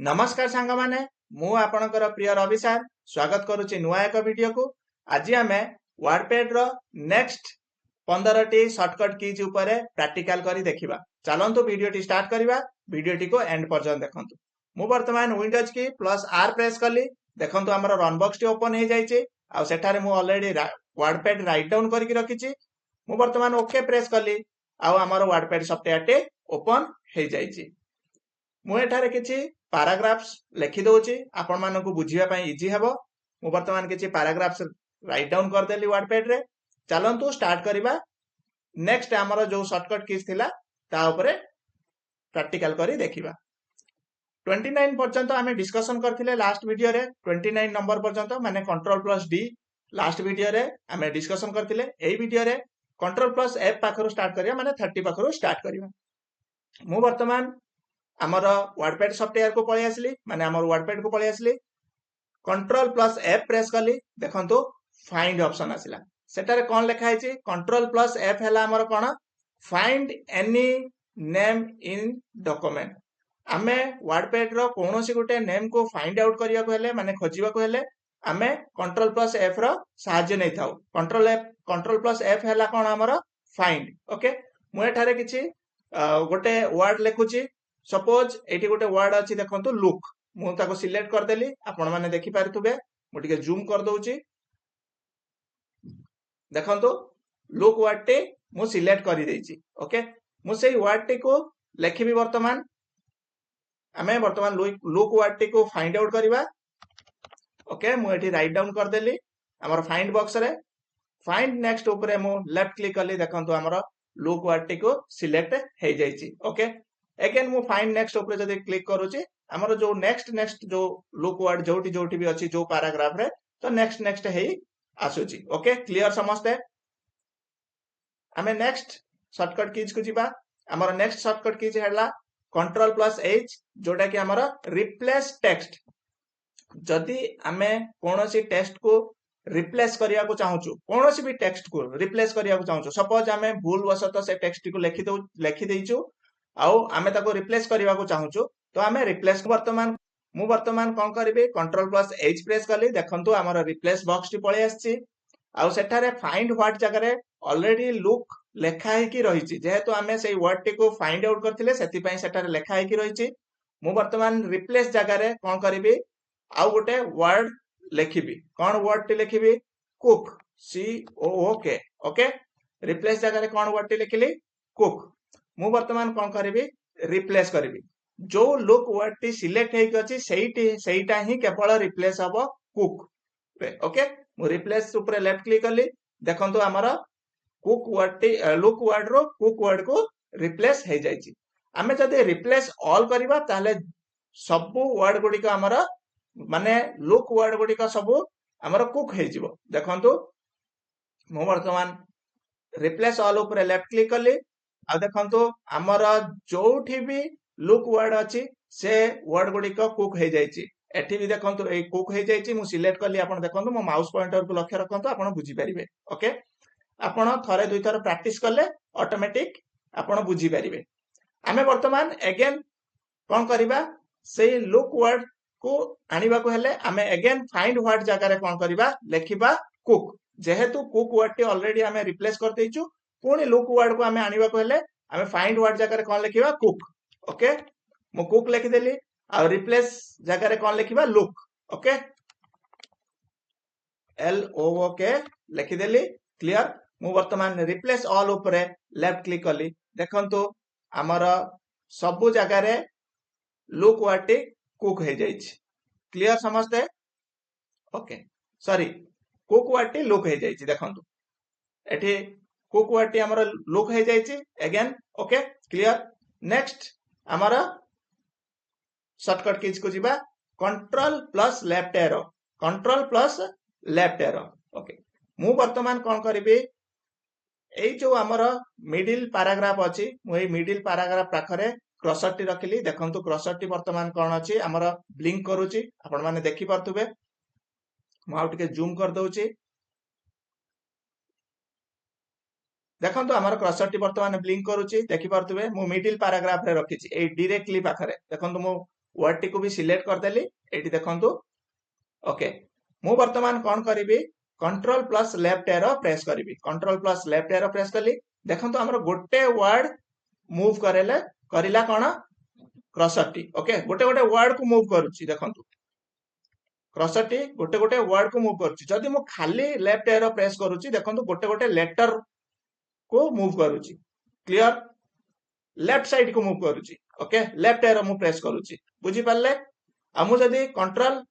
नमस्कार सांग माने मु आपणकर प्रिय रवि सार स्वागत करुच्ची नुआ एक वीडियो को। आज आम वर्डपैड रो नेक्स्ट 15 टी शॉर्टकट कीज उपरे प्रैक्टिकल करी देखिबा। चलंतु वीडियो टी स्टार्ट करिबा। वीडियो टी को एंड पर्यंत देखंतु। मु वर्तमान विंडोज की प्लस आर प्रेस कली। देखंतु हमर रन बॉक्स टी ओपन हे जायछि आ सेठारे मु ऑलरेडी वर्डपैड राइट डाउन करके रखिछि। मु वर्तमान ओके प्रेस कली आ हमर वर्डपैड सॉफ्टवेयर टी ओपन हे जायछि। मु एठारे किछि पैराग्राफ्स लिखि दउछि आपण मानको बुझिबा पई इजी हेबो। मु वर्तमान किछि पैराग्राफ्स राइट डाउन कर देली वर्डपैड रे। चलंतु स्टार्ट करिबा। नेक्स्ट हमर जो शॉर्टकट कीज थिला ता ऊपर प्रैक्टिकल करी देखिबा। 29 पर्यंत आमे डिस्कशन करथिले लास्ट वीडियो रे। 29 नंबर पर्यंत माने control plus D last video रे आमे डिस्कशन करथिले। एई वीडियो रे कंट्रोल प्लस एफ पाखरु स्टार्ट करिया माने 30 पाखरु स्टार्ट करिबा। मु वर्तमान आमर वर्डपैड सॉफ्टवेयर को पळै आसली माने आमर वर्डपैड को पळै आसली। कंट्रोल प्लस एफ प्रेस कली। देखंतु फाइंड ऑप्शन आसिला। सेटारे कोन लिखा है कंट्रोल प्लस एफ हैला आमर कोन find any name in document. आमे वर्डपैड रो कोनोसी गुटे नेम को फाइंड आउट करिया को हेले माने खोजिबा को हेले आमे कंट्रोल प्लस एफ रो सहाय्य नै थाउ। कंट्रोल प्लस एफ हैला कोन आमर फाइंड। ओके मु एठारे किछि गोटे वर्ड लिखुछि। सपोज एटी गोटे वर्ड अछि देखंतु लुक। मु ताको सिलेक्ट कर देली। आपण माने देखि पारथुबे मु टिके जूम कर दउची। देखंतु लुक वर्ड टे मु सिलेक्ट करि देइची। ओके मु सेही वर्ड टे को लेखिबी। वर्तमान आमे वर्तमान लुक वर्ड टे को फाइंड आउट करिबा। ओके मु एठी राइट डाउन कर देली हमर फाइंड बॉक्स रे। फाइंड नेक्स्ट ऊपर मु लेफ्ट क्लिक करली। देखंतु हमर लुक वर्ड टे को सिलेक्ट हे जाइची। ओके अगेन मु फाइंड नेक्स्ट ऊपर जदि क्लिक करूची हमर जो नेक्स्ट जो लुक वर्ड जोटी जोटी भी अछि जो पैराग्राफ रे तो नेक्स्ट हे आसुची। ओके क्लियर समझते। हमें नेक्स्ट शॉर्टकट कीज को जिबा। हमर नेक्स्ट शॉर्टकट कीज हैला कंट्रोल प्लस एच जोटा कि हमर रिप्लेस टेक्स्ट। जदि हमें कोनोसी टेक्स्ट को रिप्लेस करिया को चाहूछु कोनोसी भी टेक्स्ट को रिप्लेस करिया को चाहूछु। सपोज हमें भूल वशत से टेक्स्ट को लिखि देइछु आउ आमे ताको रिप्लेस करिया को चाहूछु तो आमे रिप्लेस मु वर्तमान कोन करबे कंट्रोल प्लस एच प्रेस कली। देखंतु हमर रिप्लेस बॉक्स टी पळे आछि आउ सेठारे फाइंड व्हाट जगह रे ऑलरेडी लुक लेखा है कि रहिछि। जेहेतु आमे सेही वर्ड टी को फाइंड आउट करथिले सेति पई सेठारे लेखा है कि रहिछि। मु वर्तमान रिप्लेस जगह रे कोन करबी आउ गोटे वर्ड लेखिबी। कोन वर्ड टी लेखिबी कुक सी ओ ओ के। ओके रिप्लेस जगह रे कोन वर्ड टी लिखिली कुक। मु वर्तमान कोन करबी रिप्लेस करबी। जो लुक वर्ड टी सिलेक्ट हेक अछि सेहीटा ही केवल रिप्लेस हबो कुक पे। ओके मु रिप्लेस ऊपर लेफ्ट क्लिक करली। देखंतु हमर कुक वर्ड टी लुक वर्ड रो कुक वर्ड को रिप्लेस हे जाइछि। आमे जदि रिप्लेस ऑल करबा ताले सब वर्ड गुडी का हमर माने लुक वर्ड गुडी का सब हमर कुक हे जिवो। देखंतु मु वर्तमान रिप्लेस ऑल ऊपर लेफ्ट क्लिक करली आ देखंतु हमर जोठी भी लुक वर्ड अछि से वर्ड गुडी को कुक हे जाइछि। एठी भी देखंतु ए कुक हे जाइछि। मु सिलेक्ट करली आपण देखंतु मो माउस पॉइंटर को लक्ष्य रखंतु आपण बुझी परिबे। ओके आपण थरे दुई थर प्रैक्टिस करले ऑटोमेटिक आपण बुझी परिबे। आमे वर्तमान अगेन कोन करिबा से लुक वर्ड को आनिबा को हेले आमे अगेन फाइंड व्हाट जगह रे कोन करिबा लेखिबा कुक। जेहेतु कुक वर्ड टी ऑलरेडी आमे रिप्लेस कर देइछु पुनी लुक वर्ड को आमे आनिबा को हेले आमे फाइंड वर्ड जगह रे कोन लेखिबा कुक। ओके मु कुक लिखि देली आ रिप्लेस जगह रे कोन लेखिबा look. Okay L O O K लिखि देली। क्लियर मु वर्तमान रिप्लेस ऑल ऊपर लेफ्ट क्लिक करली। देखंतु हमर सब जगह रे लुक वर्ड टी कुक हे जाइछि। क्लियर समझते। ओके सॉरी कुक वर्ड टी लुक हे जाइछि। देखंतु एठी कुक वर्ड टी हमर लुक हे जाइछि अगेन। ओके क्लियर नेक्स्ट हमर शॉर्टकट कीज को जिबा control plus left arrow. Control plus left arrow. Okay मु वर्तमान कोन करबी ए जो हमर मिडिल पैराग्राफ अछि मु ए मिडिल पैराग्राफ पाखरे क्रसर टी रखिली। देखंतु क्रसर टी वर्तमान कोन अछि हमर ब्लिंक करूची आपण माने देखि परथुबे। मु आउ टिके जूम कर दउची। देखंतु हमर क्रसर टी वर्तमान ब्लिंक करूची देखि परथुबे। मु मिडिल पैराग्राफ रे रखिची ए डायरेक्टली पाखरे। देखंतु मु वर्ड टी को भी सिलेक्ट करदेली एटी देखंतु ओके मु वर्तमान कौन करी control plus left arrow press करी control plus left arrow press कली देखंतु हमर गोटे वर्ड मूव करेले करिला कोन क्रसर टी ओके गोटे गोटे वर्ड को मूव करूची देखंतु क्रसर टी गोटे गोटे वर्ड को मूव करूची जदि मु खाली लेफ्ट एरो प्रेस करूची देखंतु गोटे गोटे लेटर को मूव करूची क्लियर लेफ्ट साइड को मूव करूची ओके लेफ्ट एरो मु प्रेस करूची बुझी पाले आ मु जदि कंट्रोल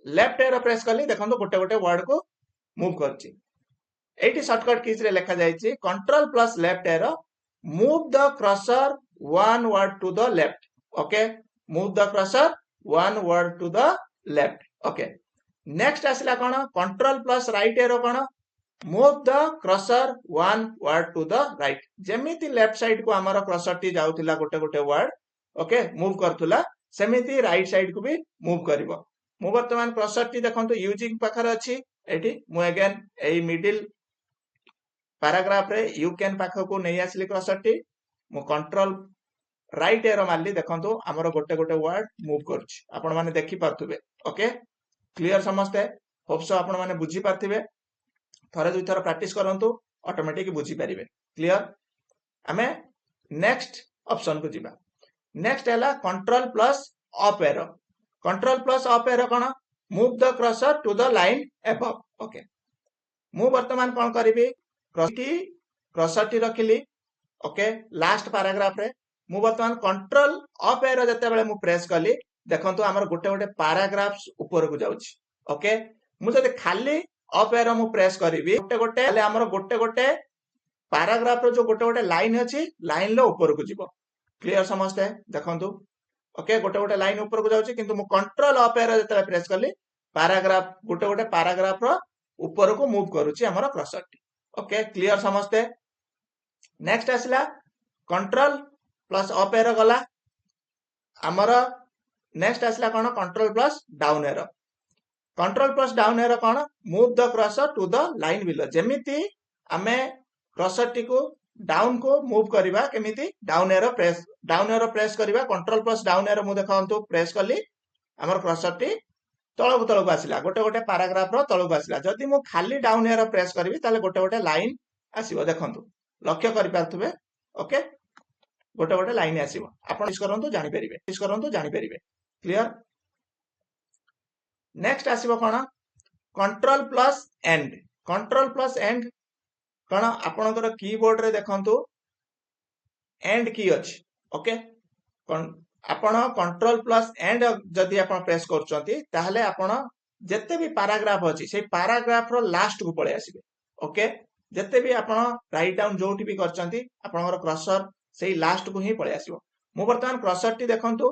लेफ्ट एरो प्रेस कली देखंतु गोटे गोटे वर्ड को मूव करूची एटी शॉर्टकट कीज रे लिखा जायछि control plus left arrow move the cursor one word to the left okay move the cursor one word to the left okay next आसला कोन कंट्रोल प्लस राइट एरो कोन move the cursor one word to the right जेमिति left side को हमर cursor टी जाउथिला गोटे गोटे वर्ड ओके मूव करथुला सेमिति राइट साइड को भी मूव करिवो मु वर्तमान क्रसर टी देखंतु यूजिंग पाखर अछि एटी मु अगेन एई मिडिल पैराग्राफ रे यू कैन पाख को नै आसली क्रसर टी मु कंट्रोल राइट एरो मारली देखंतु हमर गोटे गोटे वर्ड मूव करछि आपण माने देखि पारथुबे ओके क्लियर समस्ते होप्स आपण माने बुझी पारथिबे थरे दुई थर प्रैक्टिस करंतु ऑटोमेटिक बुझी पारिबे क्लियर हमें नेक्स्ट ऑप्शन को जिबा नेक्स्ट हैला कंट्रोल प्लस अप एरो कोन move the cursor to the line above okay मु वर्तमान कोन करिबी क्रसर टी रखिली ओके लास्ट पैराग्राफ रे मु वर्तमान कंट्रोल अप एरो जते बेले मु प्रेस कली देखंतु हमर गोटे गोटे पैराग्राफ्स ऊपर को जाउछि ओके मु जदि खाली अप एरो मु प्रेस करिवि गोटे गोटे ले हमर गोटे गोटे पैराग्राफ रो जो गोटे गोटे लाइन अछि लाइन लो ऊपर को जिवो क्लियर समझते देखंतु ओके गोटे गोटे लाइन ऊपर को जाउछि किंतु मु कंट्रोल अप एरो जते प्रेस कली पैराग्राफ गोटे गोटे पैराग्राफ रो ऊपर को मूव करूछि हमर क्रसर टी ओके क्लियर समझते नेक्स्ट आसला कंट्रोल प्लस अप एरो गला हमर नेक्स्ट आसला कोन कंट्रोल प्लस डाउन एरो कोन move the cursor to the line below जेमिति हमें क्रसर टी को डाउन को मूव करिवा केमिति डाउन एरो प्रेस करिवा कंट्रोल प्लस डाउन एरो मु देखंतु प्रेस कली हमर क्रसर टी तळक आसिला गोटे गोटे पैराग्राफ रो तळक आसिला जदि मु खाली डाउन एरो प्रेस करबी ताले गोटे गोटे लाइन आसीबो देखंतु लक्ष्य करि पारथुबे ओके गोटे गोटे लाइन आसीबो आपण इस करंतु जानि परिबे क्लियर नेक्स्ट आसीबो कोन कंट्रोल प्लस एंड कोन आपनकर कीबोर्ड रे देखंतु एंड की अछि ओके आपण कंट्रोल प्लस एंड जदि आपण प्रेस करचंती ताहले आपण जत्ते भी पैराग्राफ अछि से पैराग्राफ रो लास्ट को पळे आसीबे ओके जत्ते भी आपण राइट डाउन जोठी भी करचंती आपनकर क्रसर सेही लास्ट को ही पळे आसीबो मु वर्तमान क्रसर टी देखंतु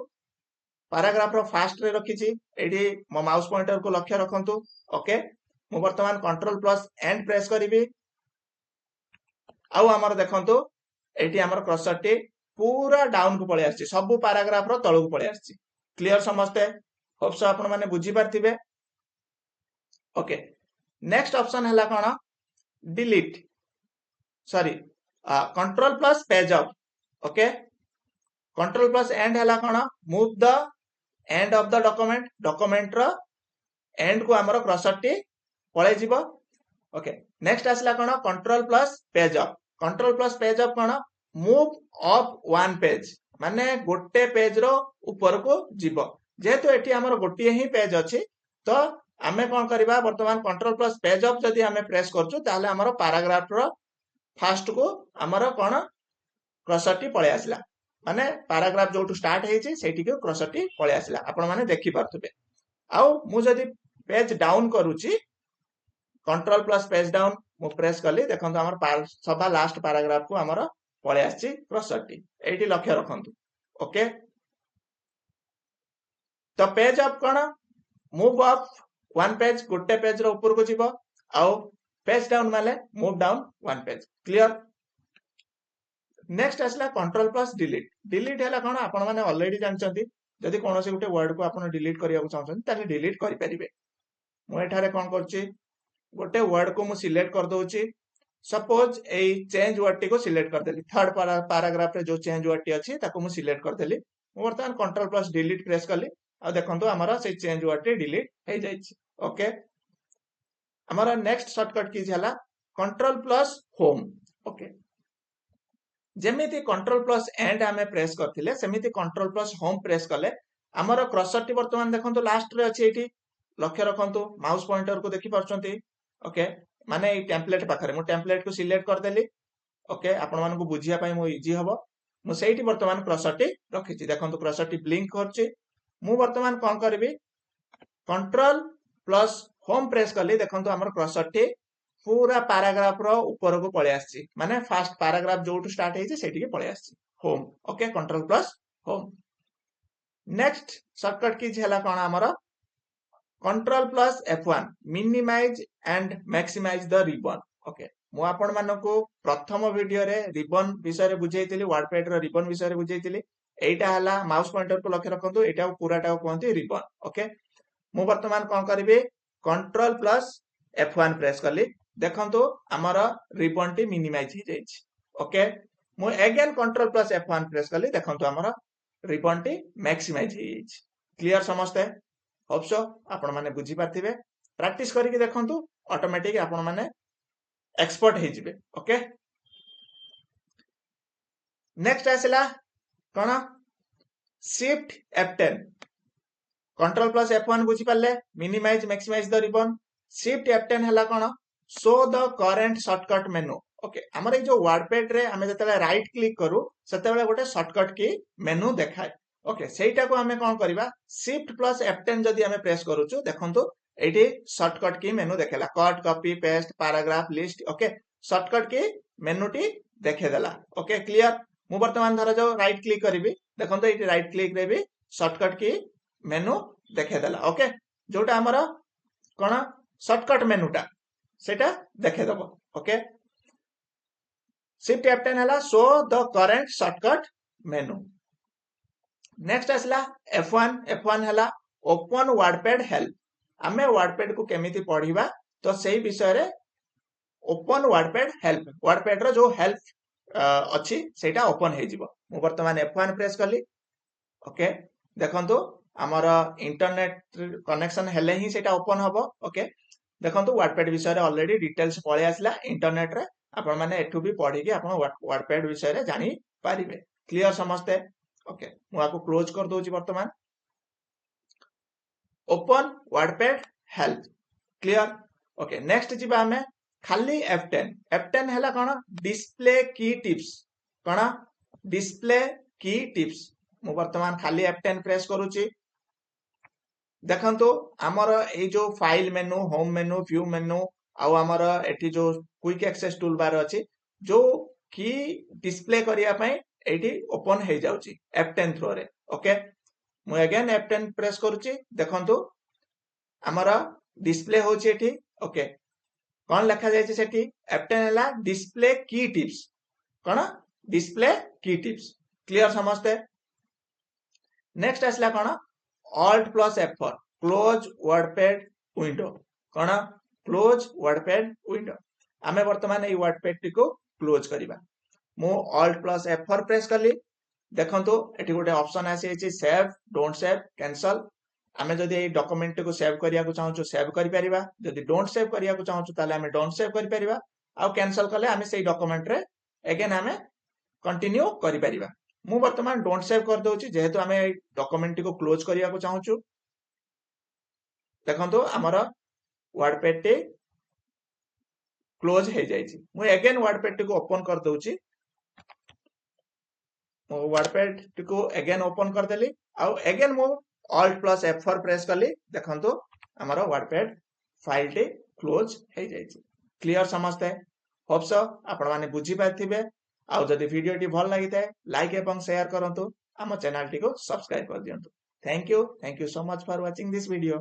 पैराग्राफ रो फास्ट रे रखिछि एडी मो माउस पॉइंटर को लक्ष्य रखंतु ओके मु वर्तमान कंट्रोल प्लस एंड प्रेस करिवि आउ हमर देखंतु एटी हमर क्रसर टी पूरा डाउन को पळे आछि सब पैराग्राफ रो तळ को पळे आछि क्लियर समझते होप्स आपण माने बुझी पारथिबे ओके नेक्स्ट ऑप्शन हला कोन delete sorry control plus page up okay control plus end हला कोन move the end of the document रो एंड को हमर क्रसर टी पळे जिवो ओके नेक्स्ट आसला कोन कंट्रोल प्लस पेज अप कोन मूव अप वन पेज माने गोटे पेज रो ऊपर को जीवो जेहेतु एठी हमर गोटिए ही पेज अछि तो आमे कोन करबा वर्तमान कंट्रोल प्लस पेज अप जदि आमे प्रेस करछु ताले हमर पैराग्राफ रो फर्स्ट को हमर कोन क्रसर टी पळे आसला माने पैराग्राफ जोटू स्टार्ट हेछि सेठी को क्रसर टी पळे आसला आपण माने देखि पारथुबे आउ मु जदि पेज डाउन करूची कंट्रोल प्लस पेज डाउन मु प्रेस कली देखंतु हमर सभा लास्ट पैराग्राफ को हमर पळे आछि क्रसर टी एठी लक्ष्य रखंतु ओके तो पेज अप कोन मूव अप वन पेज गोटे पेज रो ऊपर को जीवो आउ पेज डाउन माने move down one page clear next आसला कंट्रोल प्लस डिलीट हैला कोन आपण माने ऑलरेडी जानचंती जदि कोनोसी गुटे वर्ड को आपण डिलीट करिया को चाहछन ताले डिलीट करि परिबे मु एठारे कोन करछि गोटे वर्ड को मु सिलेक्ट कर दोछि सपोज ए चेंज वर्ड टी को सिलेक्ट कर देली थर्ड पैराग्राफ रे जो चेंज वर्ड टी अछि ताको मु सिलेक्ट कर देली बर्तमान कंट्रोल प्लस डिलीट प्रेस कली आ देखंतु हमर से चेंज वर्ड टे डिलीट हे जाय छी ओके हमर नेक्स्ट शॉर्टकट की हला कंट्रोल प्लस होम ओके जेमिति कंट्रोल प्लस एंड आमे प्रेस करथिले सेमिति कंट्रोल प्लस होम प्रेस कले हमर क्रसर टी वर्तमान देखंतु लास्ट रे अछि एठी लक्ष्य रखंतु माउस पॉइंटर को देखि परछंती ओके माने ए टेम्पलेट पाखरे मु टेम्पलेट को सिलेक्ट कर देली ओके आपण मान को बुझिया पई मो इजी हबो मु सेठी वर्तमान क्रसर टी रखिछि देखंतु क्रसर टी ब्लिंक करछि मु वर्तमान कोन करबी कंट्रोल प्लस होम प्रेस कली देखंतु हमर क्रसर टी पूरा पैराग्राफ रो ऊपर को पळे आछि माने फर्स्ट पैराग्राफ जोटू स्टार्ट हेछि सेठी के पळे आछि home okay control plus home next shortcut key हला कोन हमर control plus F1 minimize and maximize the ribbon okay मु आपण मानको प्रथम वीडियो रे रिबन विषय रे बुझेइतिली वर्डपैड रो रिबन विषय रे बुझेइतिली एटा हला माउस पॉइंटर को लक्ष्य रखंतु एटा पूराटा कोनती रिबन ओके मु वर्तमान कोन करबी कंट्रोल प्लस F1 प्रेस करली देखंतु हमर रिबन टी मिनिमाइज हो जाइछि ओके मु again control plus F1 press करली देखंतु हमर रिबन टी मैक्सिमाइज हो जाइछि क्लियर समझते होप सो आपण माने बुझी पाथिबे प्रैक्टिस करके देखंतु ऑटोमेटिक आपण माने एक्सपर्ट हे जिवे ओके नेक्स्ट आसला कोन shift F10 control plus F1 बुझी पाले minimize maximize the ribbon shift F10 हला कोन show the current shortcut menu okay हमर ए जो वर्डपैड रे हमें जतले राइट क्लिक करू सेतेबेले गोटे शॉर्टकट की मेनू देखाय ओके सेटा को हमें कोन करबा शिफ्ट प्लस F10 जदी हमें प्रेस करूछु देखंतु एठी शॉर्टकट की मेनू देखेला cut copy paste paragraph list okay shortcut की मेनू टी देखे देला ओके क्लियर मु वर्तमान धर जो राइट क्लिक करबी देखंतु एठी राइट क्लिक रे भी शॉर्टकट की मेनू देखे देला ओके जोटा हमर कोन शॉर्टकट मेनूटा सेटा देखे दबो ओके शिफ्ट F10 हला show the current shortcut menu next आसला F1 हला ओपन वर्डपैड हेल्प आमे वर्डपैड को केमिति पढिबा तो सही विषय रे ओपन वर्डपैड हेल्प वर्डपैड रो जो हेल्प अछि सेटा ओपन हे जिवो मु वर्तमान F1 प्रेस करली ओके देखंतु हमर इंटरनेट कनेक्शन हेले ही सेटा ओपन हबो ओके देखंतु वर्डपैड विषय रे ऑलरेडी डिटेल्स पळे आसला इंटरनेट रे आपण माने एठु भी पढी के आपण वर्डपैड विषय रे जानि पारिबे क्लियर समझते ओके मु आपको क्लोज कर दोची वर्तमान open WordPad help clear okay next जिबा हमें खाली F10 हला कोन डिस्प्ले की टिप्स कोन डिस्प्ले की टिप्स मु वर्तमान खाली F10 प्रेस करूची देखंतु हमर ए जो file menu home menu view menu आ हमर एठी जो क्विक एक्सेस टूल बार अछि जो की डिस्प्ले करिया पई एठी ओपन हे जाउची F10 थ्रो रे ओके मु अगेन F10 प्रेस करूची देखंतु हमर डिस्प्ले होची एठी ओके कोन लिखा जाय छै सेठी F10 हला डिस्प्ले की टिप्स कोन डिस्प्ले की टिप्स क्लियर समझते नेक्स्ट आसला कोन alt plus F4 close WordPad window कोन क्लोज वर्डपैड विंडो आमे वर्तमान ए वर्डपैड टी को क्लोज करिबा मु ऑल्ट प्लस F4 प्रेस करली देखंतु एठी गोटे ऑप्शन आसी छै सेव डोंट सेव कैंसल आमे जदी ए डॉक्यूमेंट को सेव करिया को चाहू सेव करि परिबा जदी डोंट सेव करिया को चाहू ताले आमे डोंट सेव करि परिबा आ कैंसल करले आमे सेही डॉक्यूमेंट रे अगेन आमे कंटिन्यू करि परिबा मु वर्तमान डोंट सेव कर दोची जेहेतु आमे डॉक्यूमेंट को क्लोज करिया को चाहू देखंतु हमर वर्डपैड टी क्लोज हे जायछि मु अगेन वर्डपैड को ओपन कर दोची मो वर्डपैड को अगेन ओपन कर देली आ अगेन मु ऑल्ट प्लस F4 प्रेस करली देखंतु हमर वर्डपैड फाइल टी क्लोज हे जायछि क्लियर समझते होप सो आपण माने बुझी पाथिबे आ जदी वीडियो टी भल लागि थाए लाइक एवं शेयर करंतु हम चैनल टी को सब्सक्राइब कर दियंतु thank you so much for watching this video.